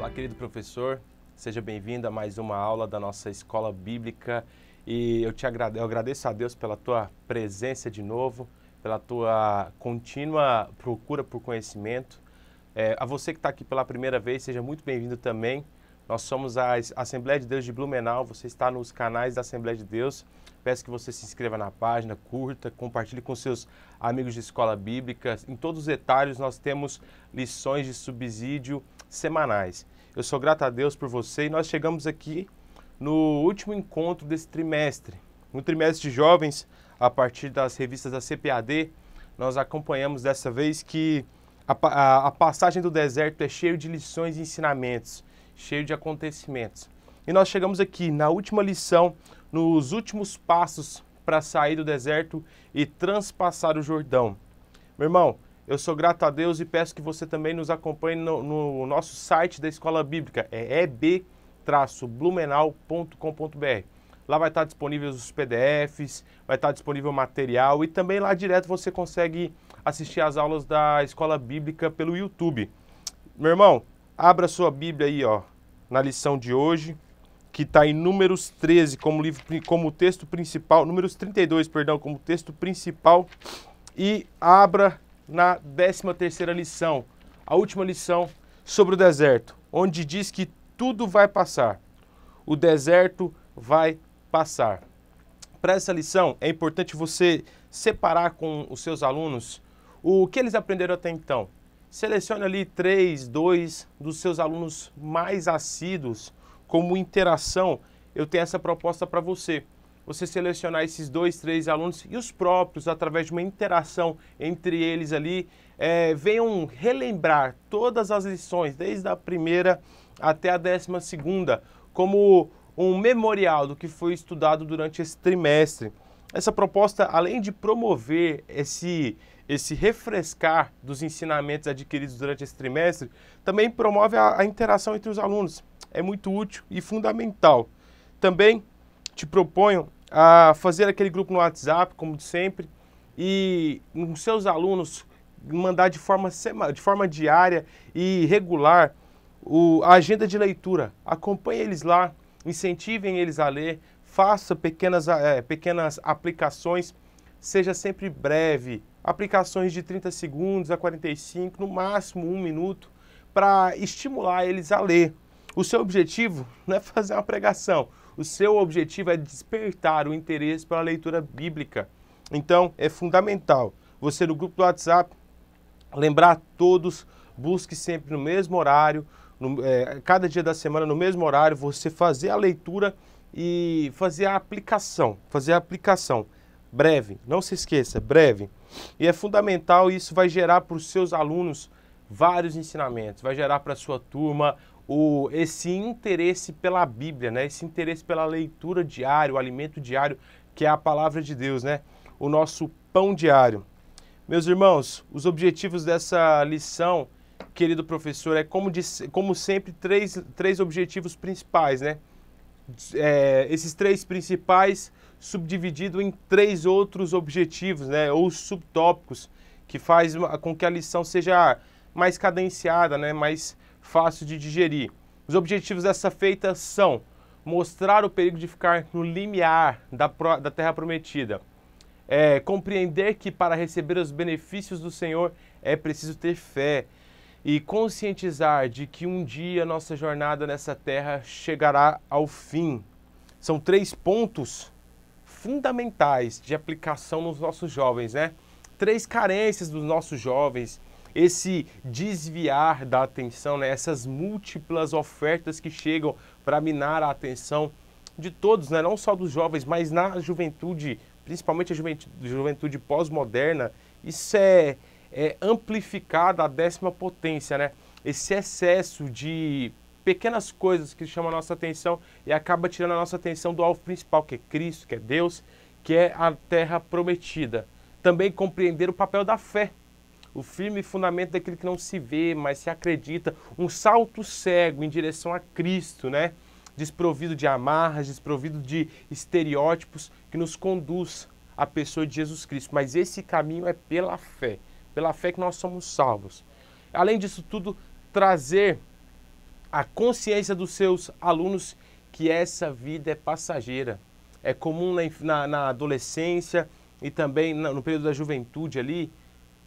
Olá, querido professor, seja bem-vindo a mais uma aula da nossa escola bíblica e eu agradeço a Deus pela tua presença de novo, pela tua contínua procura por conhecimento. A você que está aqui pela primeira vez, seja muito bem-vindo também. Nós somos a Assembleia de Deus de Blumenau, você está nos canais da Assembleia de Deus. Peço que você se inscreva na página, curta, compartilhe com seus amigos de escola bíblica. Em todos os detalhes nós temos lições de subsídio semanais. Eu sou grato a Deus por você e nós chegamos aqui no último encontro desse trimestre. No trimestre de jovens, a partir das revistas da CPAD, nós acompanhamos dessa vez que a passagem do deserto é cheio de lições e ensinamentos, cheio de acontecimentos. E nós chegamos aqui na última lição, nos últimos passos para sair do deserto e transpassar o Jordão. Meu irmão, eu sou grato a Deus e peço que você também nos acompanhe no nosso site da Escola Bíblica, é eb-blumenau.com.br. Lá vai estar disponível os PDFs, vai estar disponível o material e também lá direto você consegue assistir às aulas da Escola Bíblica pelo YouTube. Meu irmão, abra sua Bíblia aí, ó, na lição de hoje, que está em Números 13 como texto principal, Números 32, perdão, como texto principal, e abra na 13ª lição, a última lição sobre o deserto, onde diz que tudo vai passar. O deserto vai passar. Para essa lição, é importante você separar com os seus alunos o que eles aprenderam até então. Selecione ali 3, 2 dos seus alunos mais assíduos. Como interação, eu tenho essa proposta para você. Você selecionar esses 2, 3 alunos e os próprios, através de uma interação entre eles ali, venham relembrar todas as lições, desde a primeira até a 12ª, como um memorial do que foi estudado durante esse trimestre. Essa proposta, além de promover esse refrescar dos ensinamentos adquiridos durante esse trimestre, também promove a interação entre os alunos. É muito útil e fundamental. Também te proponho a fazer aquele grupo no WhatsApp, como sempre, e os seus alunos mandar de forma diária e regular a agenda de leitura. Acompanhe eles lá, incentivem eles a ler, faça pequenas aplicações, seja sempre breve, aplicações de 30 segundos a 45, no máximo 1 minuto, para estimular eles a ler. O seu objetivo não é fazer uma pregação, o seu objetivo é despertar o interesse pela leitura bíblica. Então, é fundamental você no grupo do WhatsApp, lembrar a todos, busque sempre no mesmo horário, cada dia da semana no mesmo horário, você fazer a leitura e fazer a aplicação. Breve, não se esqueça, breve. E é fundamental, isso vai gerar para os seus alunos vários ensinamentos, vai gerar para a sua turma esse interesse pela Bíblia, né? Esse interesse pela leitura diária, o alimento diário, que é a palavra de Deus, né? O nosso pão diário. Meus irmãos, os objetivos dessa lição, querido professor, como sempre, três objetivos principais, né? Esses 3 principais subdividido em 3 outros objetivos, né? Ou subtópicos, que faz com que a lição seja mais cadenciada, né? Mais fácil de digerir. Os objetivos dessa feita são mostrar o perigo de ficar no limiar da terra prometida, compreender que para receber os benefícios do Senhor é preciso ter fé e conscientizar de que um dia nossa jornada nessa terra chegará ao fim. São 3 pontos fundamentais de aplicação nos nossos jovens, né? 3 carências dos nossos jovens, esse desviar da atenção, né? Essas múltiplas ofertas que chegam para minar a atenção de todos, né? Não só dos jovens, mas na juventude, principalmente a juventude pós-moderna, isso é amplificado à 10ª potência, né? Esse excesso de pequenas coisas que chamam a nossa atenção e acaba tirando a nossa atenção do alvo principal, que é Cristo, que é Deus, que é a terra prometida. Também compreender o papel da fé, o firme fundamento daquilo que não se vê, mas se acredita, um salto cego em direção a Cristo, né? Desprovido de amarras, desprovido de estereótipos, que nos conduz à pessoa de Jesus Cristo. Mas esse caminho é pela fé que nós somos salvos. Além disso tudo, trazer a consciência dos seus alunos que essa vida é passageira. É comum na adolescência e também no período da juventude ali,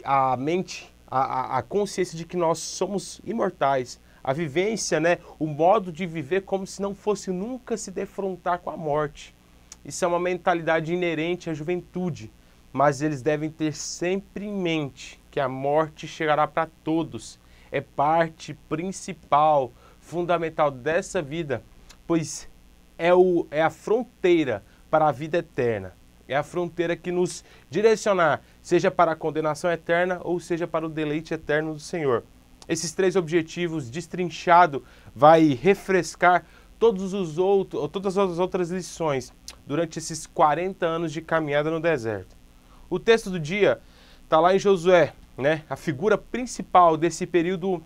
a mente, a consciência de que nós somos imortais. A vivência, né, o modo de viver como se não fosse nunca se defrontar com a morte. Isso é uma mentalidade inerente à juventude, mas eles devem ter sempre em mente que a morte chegará para todos. É parte principal, fundamental dessa vida, pois é a fronteira para a vida eterna. É a fronteira que nos direcionar, seja para a condenação eterna ou seja para o deleite eterno do Senhor. Esses três objetivos destrinchado vai refrescar todas as outras lições durante esses 40 anos de caminhada no deserto. O texto do dia está lá em Josué, né? A figura principal desse período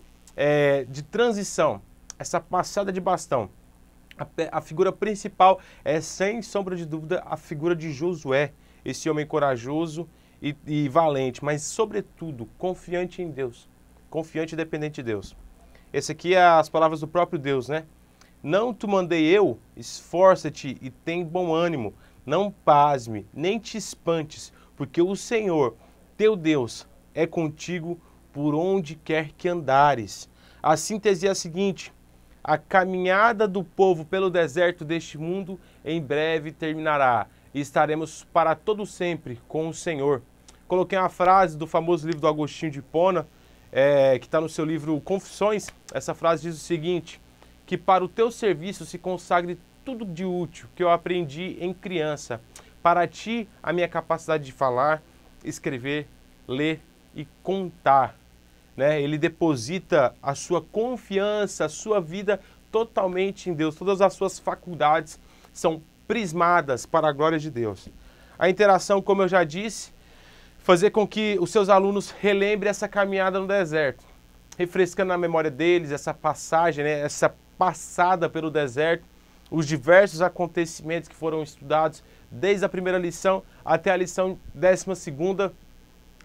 de transição, essa passada de bastão. A figura principal é, sem sombra de dúvida, a figura de Josué, esse homem corajoso e valente, mas, sobretudo, confiante em Deus, confiante e dependente de Deus. Esse aqui é as palavras do próprio Deus, né? Não te mandei eu, esforça-te e tem bom ânimo, não pasme, nem te espantes, porque o Senhor, teu Deus, é contigo por onde quer que andares. A síntese é a seguinte: a caminhada do povo pelo deserto deste mundo em breve terminará e estaremos para todo sempre com o Senhor. Coloquei uma frase do famoso livro do Agostinho de Hipona, que está no seu livro Confissões. Essa frase diz o seguinte: que para o teu serviço se consagre tudo de útil que eu aprendi em criança. Para ti, a minha capacidade de falar, escrever, ler e contar. Né? Ele deposita a sua confiança, a sua vida totalmente em Deus. Todas as suas faculdades são prismadas para a glória de Deus. A interação, como eu já disse, fazer com que os seus alunos relembrem essa caminhada no deserto, refrescando na memória deles essa passagem, né? Essa passada pelo deserto, os diversos acontecimentos que foram estudados desde a primeira lição até a lição 12ª.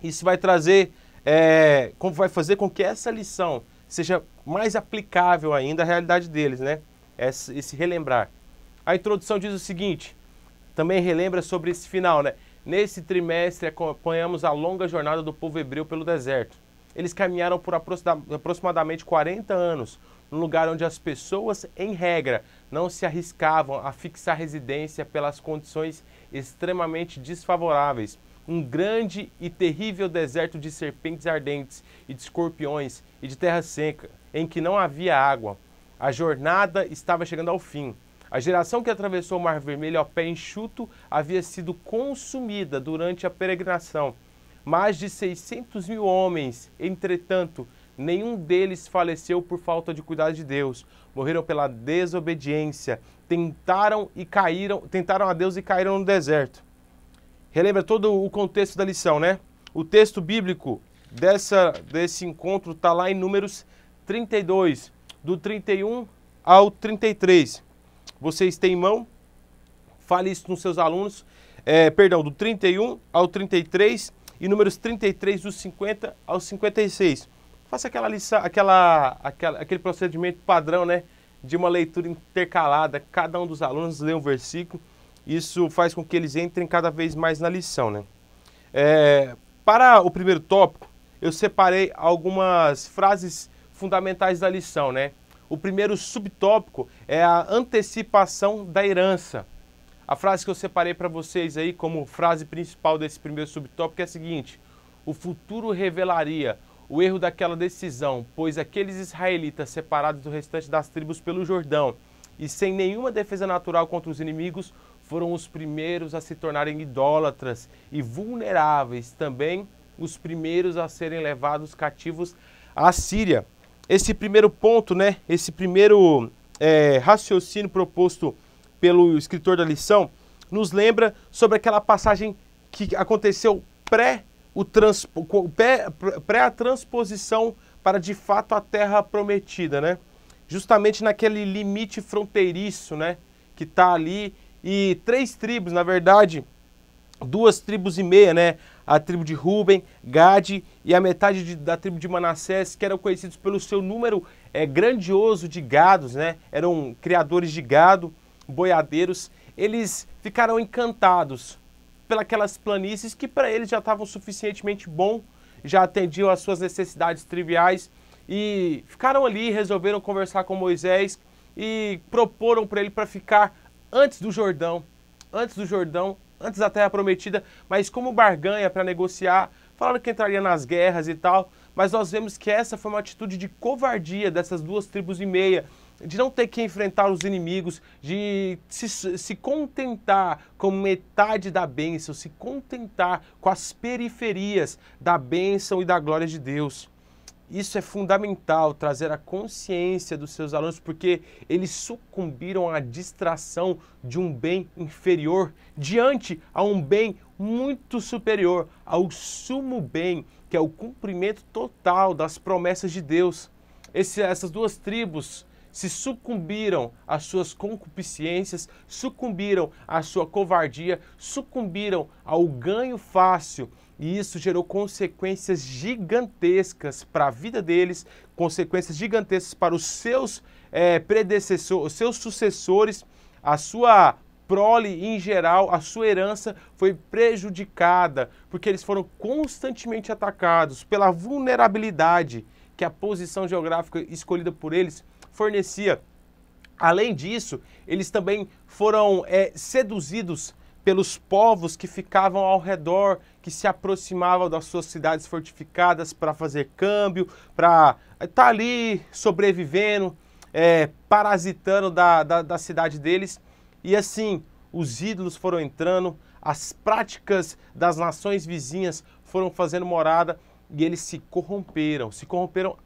Isso vai trazer, como vai fazer com que essa lição seja mais aplicável ainda à realidade deles, né? Esse relembrar. A introdução diz o seguinte, também relembra sobre esse final, né? Nesse trimestre acompanhamos a longa jornada do povo hebreu pelo deserto. Eles caminharam por aproximadamente 40 anos, num lugar onde as pessoas, em regra, não se arriscavam a fixar residência pelas condições extremamente desfavoráveis. Um grande e terrível deserto de serpentes ardentes e de escorpiões e de terra seca, em que não havia água. A jornada estava chegando ao fim. A geração que atravessou o Mar Vermelho a pé enxuto havia sido consumida durante a peregrinação. Mais de 600 mil homens, entretanto, nenhum deles faleceu por falta de cuidado de Deus. Morreram pela desobediência, tentaram a Deus e caíram no deserto. Relembra todo o contexto da lição, né? O texto bíblico desse encontro está lá em Números 32, do 31 ao 33. Vocês têm em mão? Fale isso nos seus alunos. Do 31 ao 33 e Números 33, do 50 ao 56. Faça aquela lição, aquele procedimento padrão, né? De uma leitura intercalada. Cada um dos alunos lê um versículo. Isso faz com que eles entrem cada vez mais na lição, né? Para o primeiro tópico, eu separei algumas frases fundamentais da lição, né? O primeiro subtópico é a antecipação da herança. A frase que eu separei para vocês aí como frase principal desse primeiro subtópico é a seguinte: o futuro revelaria o erro daquela decisão, pois aqueles israelitas separados do restante das tribos pelo Jordão e sem nenhuma defesa natural contra os inimigos foram os primeiros a se tornarem idólatras e vulneráveis, também os primeiros a serem levados cativos à Síria. Esse primeiro ponto, né, esse primeiro raciocínio proposto pelo escritor da lição, nos lembra sobre aquela passagem que aconteceu pré a transposição para de fato a terra prometida, né? Justamente naquele limite fronteiriço, né, que está ali, e 3 tribos, na verdade, 2 tribos e meia, né? A tribo de Ruben, Gade e a metade da tribo de Manassés, que eram conhecidos pelo seu número grandioso de gados, né? Eram criadores de gado, boiadeiros. Eles ficaram encantados pelas planícies que para eles já estavam suficientemente bom, já atendiam às suas necessidades triviais e ficaram ali, resolveram conversar com Moisés e proporam para ele para ficar antes do Jordão, antes da Terra Prometida, mas como barganha para negociar, falaram que entraria nas guerras e tal, mas nós vemos que essa foi uma atitude de covardia dessas 2,5 tribos, de não ter que enfrentar os inimigos, de se contentar com metade da bênção, se contentar com as periferias da bênção e da glória de Deus. Isso é fundamental, trazer a consciência dos seus alunos, porque eles sucumbiram à distração de um bem inferior diante a um bem muito superior, ao sumo bem, que é o cumprimento total das promessas de Deus. Essas 2 tribos se sucumbiram às suas concupiscências, sucumbiram à sua covardia, sucumbiram ao ganho fácil. E isso gerou consequências gigantescas para a vida deles, consequências gigantescas para os seus predecessores, os seus sucessores, a sua prole em geral, a sua herança foi prejudicada, porque eles foram constantemente atacados pela vulnerabilidade que a posição geográfica escolhida por eles fornecia. Além disso, eles também foram seduzidos pelos povos que ficavam ao redor, que se aproximavam das suas cidades fortificadas para fazer câmbio, para estar ali sobrevivendo, parasitando da cidade deles. E assim, os ídolos foram entrando, as práticas das nações vizinhas foram fazendo morada e eles se corromperam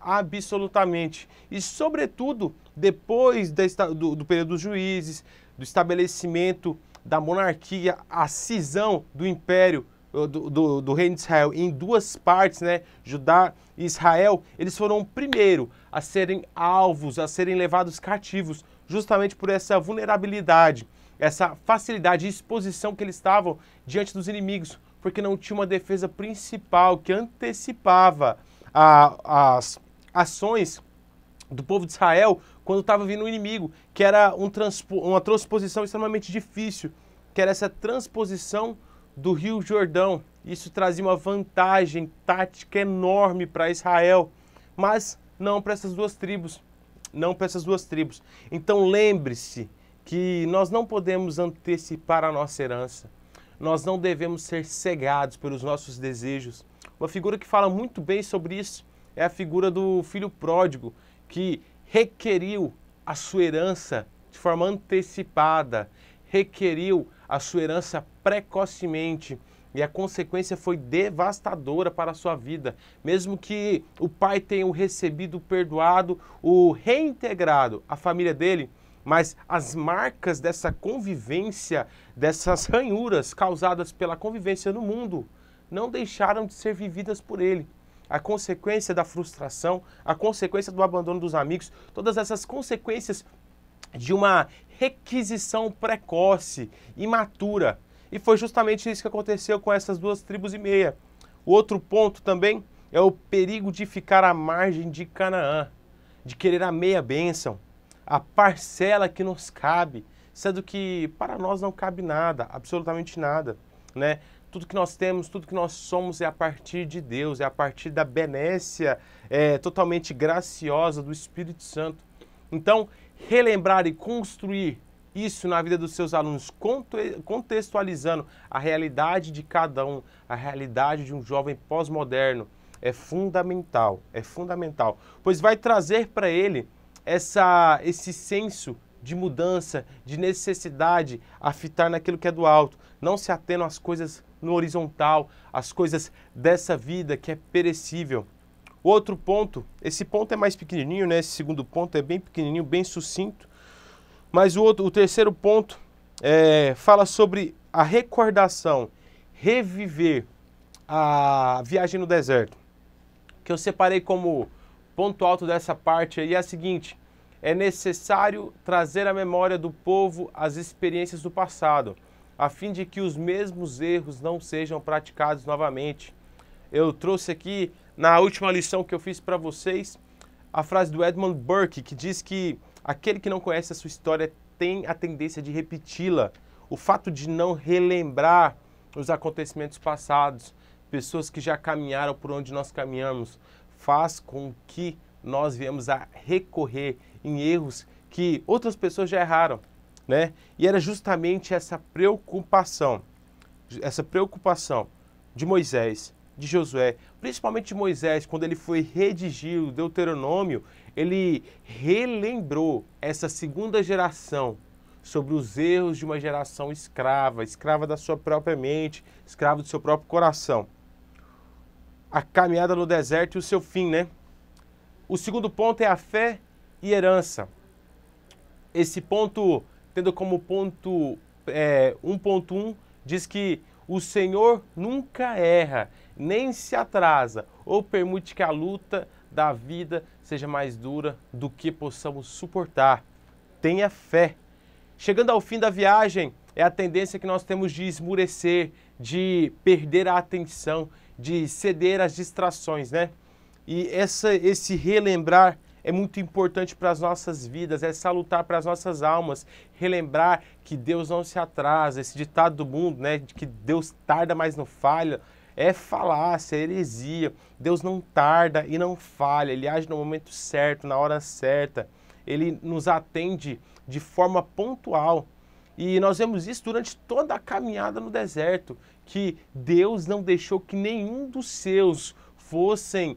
absolutamente. E sobretudo, depois do período dos juízes, do estabelecimento da monarquia, a cisão do império, do reino de Israel em 2 partes, né, Judá e Israel, eles foram o primeiro a serem alvos, a serem levados cativos, justamente por essa vulnerabilidade, essa facilidade e exposição que eles estavam diante dos inimigos, porque não tinha uma defesa principal que antecipava as ações do povo de Israel quando estava vindo o inimigo, que era uma transposição extremamente difícil, que era essa transposição do Rio Jordão. Isso trazia uma vantagem tática enorme para Israel, mas não para essas 2 tribos, Então lembre-se que nós não podemos antecipar a nossa herança, nós não devemos ser cegados pelos nossos desejos. Uma figura que fala muito bem sobre isso é a figura do filho pródigo, que requeriu a sua herança de forma antecipada, requeriu a sua herança precocemente e a consequência foi devastadora para a sua vida. Mesmo que o pai tenha o recebido, perdoado, o reintegrado à família dele, mas as marcas dessa convivência, dessas ranhuras causadas pela convivência no mundo, não deixaram de ser vividas por ele. A consequência da frustração, a consequência do abandono dos amigos, todas essas consequências de uma requisição precoce, imatura. E foi justamente isso que aconteceu com essas 2,5 tribos. O outro ponto também é o perigo de ficar à margem de Canaã, de querer a meia bênção, a parcela que nos cabe, sendo que para nós não cabe nada, absolutamente nada, né? Tudo que nós temos, tudo que nós somos é a partir de Deus, é a partir da benécia totalmente graciosa do Espírito Santo. Então, relembrar e construir isso na vida dos seus alunos, contextualizando a realidade de cada um, a realidade de um jovem pós-moderno, é fundamental, pois vai trazer para ele esse senso de mudança, de necessidade a fitar naquilo que é do alto, não se atendo às coisas no horizontal, às coisas dessa vida que é perecível. Outro ponto, esse ponto é mais pequenininho, né? Esse segundo ponto é bem pequenininho, bem sucinto, mas o terceiro ponto fala sobre a recordação, reviver a viagem no deserto, que eu separei como ponto alto dessa parte aí é a seguinte: é necessário trazer à memória do povo as experiências do passado, a fim de que os mesmos erros não sejam praticados novamente. Eu trouxe aqui, na última lição que eu fiz para vocês, a frase do Edmund Burke, que diz que aquele que não conhece a sua história tem a tendência de repeti-la. O fato de não relembrar os acontecimentos passados, pessoas que já caminharam por onde nós caminhamos, faz com que nós viemos a recorrer em erros que outras pessoas já erraram, né? E era justamente essa preocupação de Moisés, de Josué, principalmente de Moisés, quando ele foi redigir o Deuteronômio, ele relembrou essa segunda geração sobre os erros de uma geração escrava, escrava da sua própria mente, escrava do seu próprio coração. A caminhada no deserto e o seu fim, né? O segundo ponto é a fé e herança. Esse ponto, tendo como ponto 1.1, diz que o Senhor nunca erra, nem se atrasa, ou permite que a luta da vida seja mais dura do que possamos suportar. Tenha fé. Chegando ao fim da viagem, é a tendência que nós temos de esmurecer, de perder a atenção, de ceder às distrações, né? E esse relembrar é muito importante para as nossas vidas, é salutar para as nossas almas, relembrar que Deus não se atrasa, esse ditado do mundo, né, de que Deus tarda, mas não falha, é falácia, é heresia. Deus não tarda e não falha, Ele age no momento certo, na hora certa, Ele nos atende de forma pontual. E nós vemos isso durante toda a caminhada no deserto, que Deus não deixou que nenhum dos seus fossem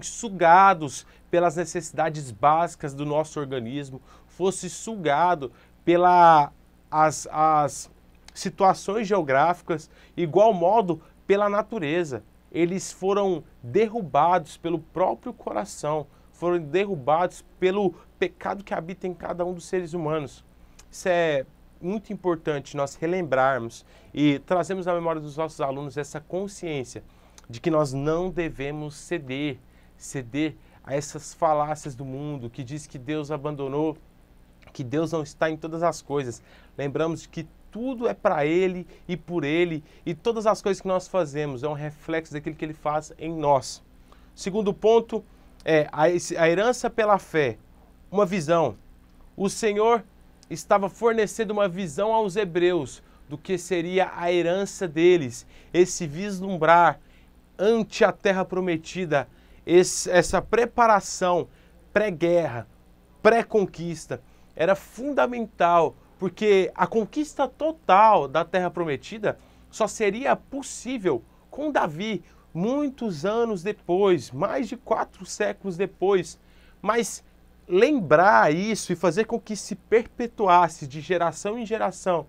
sugados pelas necessidades básicas do nosso organismo, fosse sugado pelas as situações geográficas, igual modo pela natureza. Eles foram derrubados pelo próprio coração, foram derrubados pelo pecado que habita em cada um dos seres humanos. Isso é muito importante nós relembrarmos e trazemos à memória dos nossos alunos essa consciência de que nós não devemos ceder a essas falácias do mundo, que diz que Deus abandonou, que Deus não está em todas as coisas. Lembramos que tudo é para Ele e por Ele, e todas as coisas que nós fazemos é um reflexo daquilo que Ele faz em nós. Segundo ponto é a herança pela fé, uma visão. O Senhor estava fornecendo uma visão aos hebreus do que seria a herança deles, esse vislumbrar ante a terra prometida, essa preparação pré-guerra, pré-conquista, era fundamental, porque a conquista total da terra prometida só seria possível com Davi, muitos anos depois, mais de 4 séculos depois. Mas lembrar isso e fazer com que se perpetuasse de geração em geração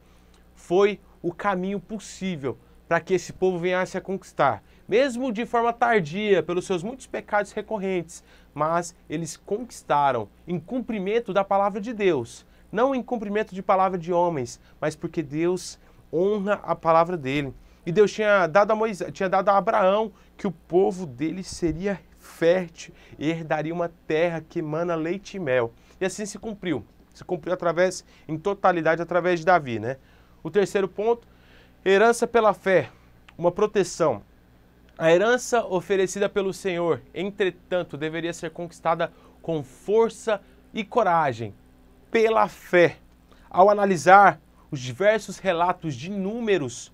foi o caminho possível para que esse povo viesse a conquistar. Mesmo de forma tardia, pelos seus muitos pecados recorrentes, mas eles conquistaram em cumprimento da palavra de Deus, não em cumprimento de palavra de homens, mas porque Deus honra a palavra dele. E Deus tinha dado a Moisés, tinha dado a Abraão que o povo dele seria fértil e herdaria uma terra que emana leite e mel. E assim se cumpriu. Se cumpriu em totalidade através de Davi, né? O terceiro ponto, herança pela fé, uma proteção. A herança oferecida pelo Senhor, entretanto, deveria ser conquistada com força e coragem, pela fé. Ao analisar os diversos relatos de números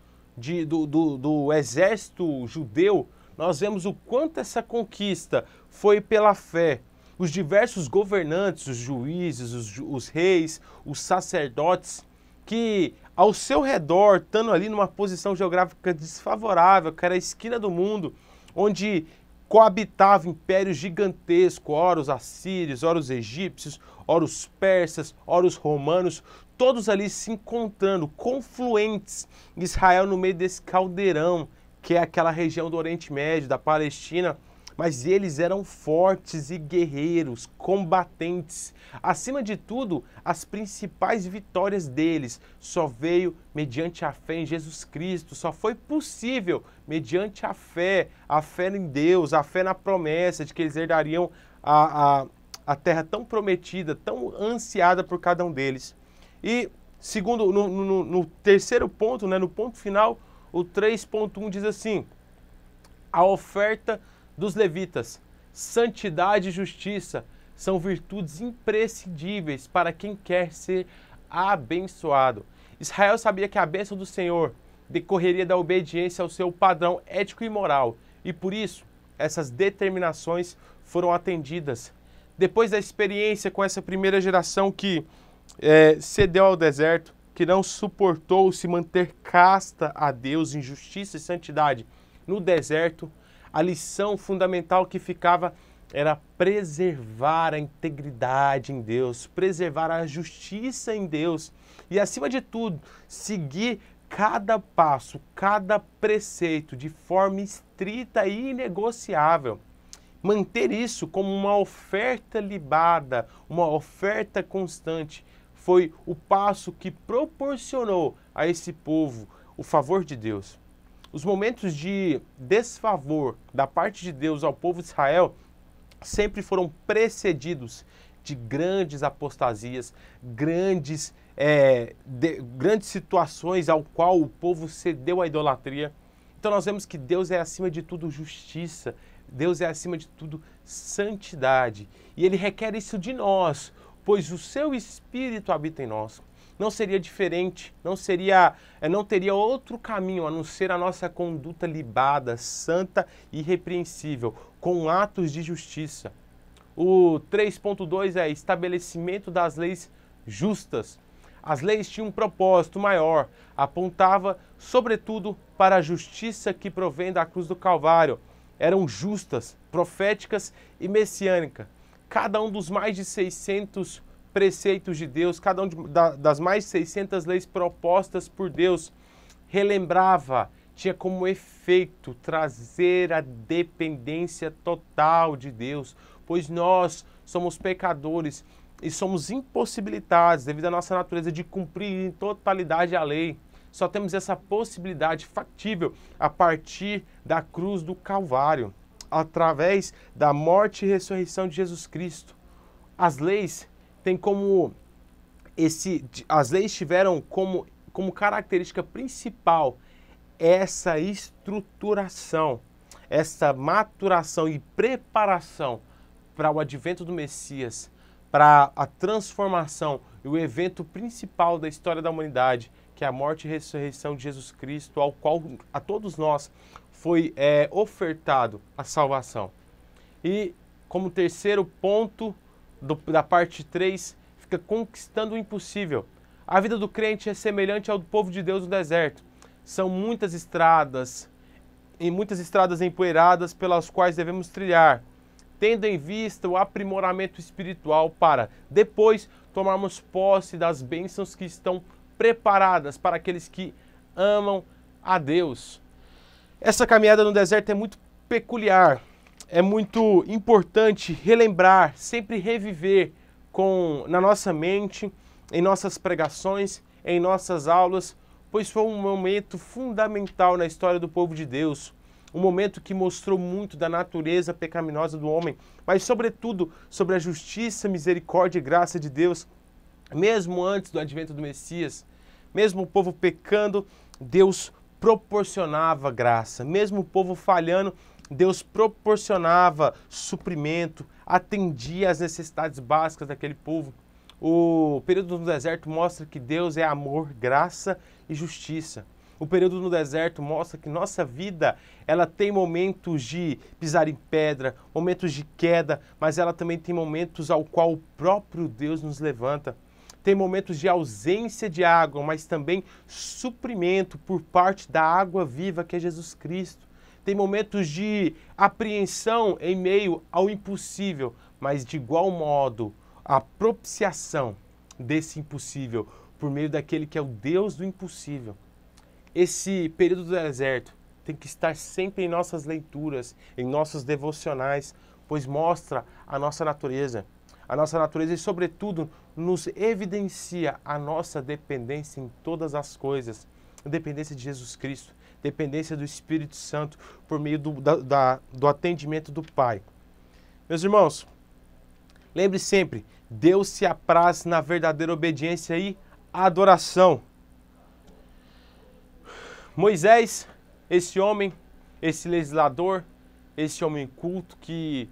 do exército judeu, nós vemos o quanto essa conquista foi pela fé. Os diversos governantes, os juízes, os reis, os sacerdotes, que ao seu redor, estando ali numa posição geográfica desfavorável, que era a esquina do mundo, onde coabitavam impérios gigantescos, ora os assírios, ora os egípcios, ora os persas, ora os romanos, todos ali se encontrando, confluentes, Israel no meio desse caldeirão, que é aquela região do Oriente Médio, da Palestina, mas eles eram fortes e guerreiros, combatentes. Acima de tudo, as principais vitórias deles só veio mediante a fé em Jesus Cristo, só foi possível mediante a fé em Deus, a fé na promessa de que eles herdariam a terra tão prometida, tão ansiada por cada um deles. E segundo, no terceiro ponto, né, no ponto final, o 3.1 diz assim: a oferta dos levitas Santidade e justiça são virtudes imprescindíveis para quem quer ser abençoado. Israel sabia que a bênção do Senhor decorreria da obediência ao seu padrão ético e moral, e por isso essas determinações foram atendidas. Depois da experiência com essa primeira geração que cedeu ao deserto, que não suportou se manter casta a Deus em justiça e santidade no deserto, a lição fundamental que ficava era preservar a integridade em Deus, preservar a justiça em Deus e, acima de tudo, seguir cada passo, cada preceito de forma estrita e inegociável. Manter isso como uma oferta libada, uma oferta constante, foi o passo que proporcionou a esse povo o favor de Deus. Os momentos de desfavor da parte de Deus ao povo de Israel sempre foram precedidos de grandes apostasias, grandes situações ao qual o povo cedeu à idolatria. Então nós vemos que Deus é acima de tudo justiça, Deus é acima de tudo santidade. E Ele requer isso de nós, pois o seu Espírito habita em nós. Não seria diferente, não teria outro caminho a não ser a nossa conduta libada, santa e irrepreensível, com atos de justiça. O 3.2 é estabelecimento das leis justas. As leis tinham um propósito maior, apontava sobretudo para a justiça que provém da cruz do Calvário. Eram justas, proféticas e messiânicas. Cada um dos mais de 600 preceitos de Deus, cada das mais de 600 leis propostas por Deus, relembrava, tinha como efeito trazer a dependência total de Deus, pois nós somos pecadores e somos impossibilitados, devido à nossa natureza, de cumprir em totalidade a lei. Só temos essa possibilidade factível a partir da cruz do Calvário, através da morte e ressurreição de Jesus Cristo. As leis tiveram como característica principal essa estruturação, essa maturação e preparação para o advento do Messias, para a transformação e o evento principal da história da humanidade, que é a morte e ressurreição de Jesus Cristo, ao qual a todos nós foi ofertado a salvação. E como terceiro ponto da parte 3, fica conquistando o impossível. A vida do crente é semelhante ao do povo de Deus no deserto. São muitas estradas empoeiradas pelas quais devemos trilhar, tendo em vista o aprimoramento espiritual para depois tomarmos posse das bênçãos que estão preparadas para aqueles que amam a Deus. Essa caminhada no deserto é muito peculiar, é muito importante relembrar, sempre reviver na nossa mente, em nossas pregações, em nossas aulas, pois foi um momento fundamental na história do povo de Deus, um momento que mostrou muito da natureza pecaminosa do homem, mas sobretudo sobre a justiça, misericórdia e graça de Deus, mesmo antes do advento do Messias. Mesmo o povo pecando, Deus proporcionava graça. Mesmo o povo falhando, Deus proporcionava suprimento, atendia às necessidades básicas daquele povo. O período no deserto mostra que Deus é amor, graça e justiça. O período no deserto mostra que nossa vida, ela tem momentos de pisar em pedra, momentos de queda, mas ela também tem momentos ao qual o próprio Deus nos levanta. Tem momentos de ausência de água, mas também suprimento por parte da água viva que é Jesus Cristo. Tem momentos de apreensão em meio ao impossível, mas de igual modo a propiciação desse impossível por meio daquele que é o Deus do impossível. Esse período do deserto tem que estar sempre em nossas leituras, em nossos devocionais, pois mostra a nossa natureza. A nossa natureza e, sobretudo, nos evidencia a nossa dependência em todas as coisas. A dependência de Jesus Cristo, dependência do Espírito Santo por meio do atendimento do Pai. Meus irmãos, lembre sempre, Deus se apraz na verdadeira obediência e adoração. Moisés, esse homem, esse legislador, esse homem culto que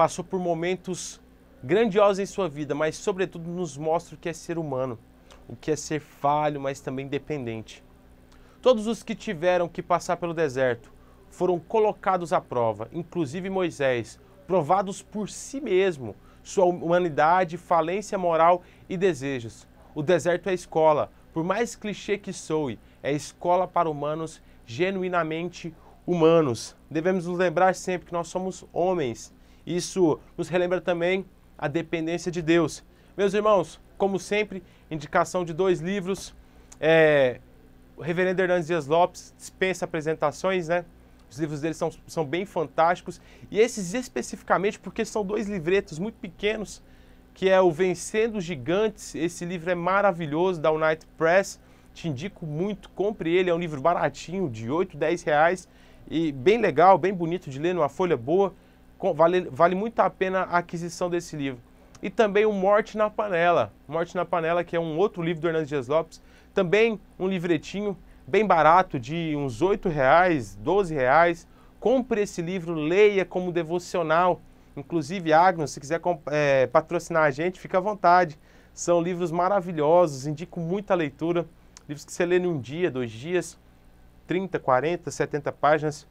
passou por momentos grandiosos em sua vida, mas sobretudo nos mostra o que é ser humano, o que é ser falho, mas também dependente. Todos os que tiveram que passar pelo deserto foram colocados à prova, inclusive Moisés, provados por si mesmo, sua humanidade, falência moral e desejos. O deserto é a escola, por mais clichê que soe, é escola para humanos genuinamente humanos. Devemos nos lembrar sempre que nós somos homens. Isso nos relembra também a dependência de Deus. Meus irmãos, como sempre, indicação de 2 livros. O reverendo Hernandes Dias Lopes dispensa apresentações, né? Os livros dele são bem fantásticos. E esses especificamente porque são 2 livretos muito pequenos, que é o Vencendo os Gigantes. Esse livro é maravilhoso, da United Press. Te indico muito, compre ele. É um livro baratinho, de 8, 10 reais. E bem legal, bem bonito de ler, numa folha boa. Vale muito a pena a aquisição desse livro. E também o Morte na Panela. Morte na Panela, que é um outro livro do Hernandes Dias Lopes. Também um livretinho bem barato, de uns 8 reais, 12 reais. Compre esse livro, leia como devocional. Inclusive, Agnos, se quiser patrocinar a gente, fica à vontade. São livros maravilhosos, indico muita leitura. Livros que você lê num dia, 2 dias, 30, 40, 70 páginas,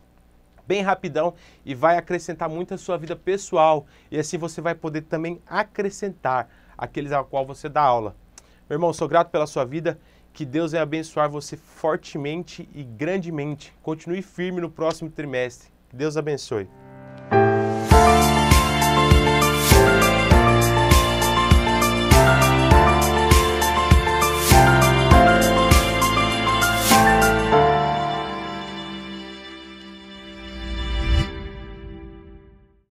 bem rapidão, e vai acrescentar muito a sua vida pessoal. E assim você vai poder também acrescentar aqueles ao qual você dá aula. Meu irmão, sou grato pela sua vida. Que Deus venha abençoar você fortemente e grandemente. Continue firme no próximo trimestre. Que Deus abençoe.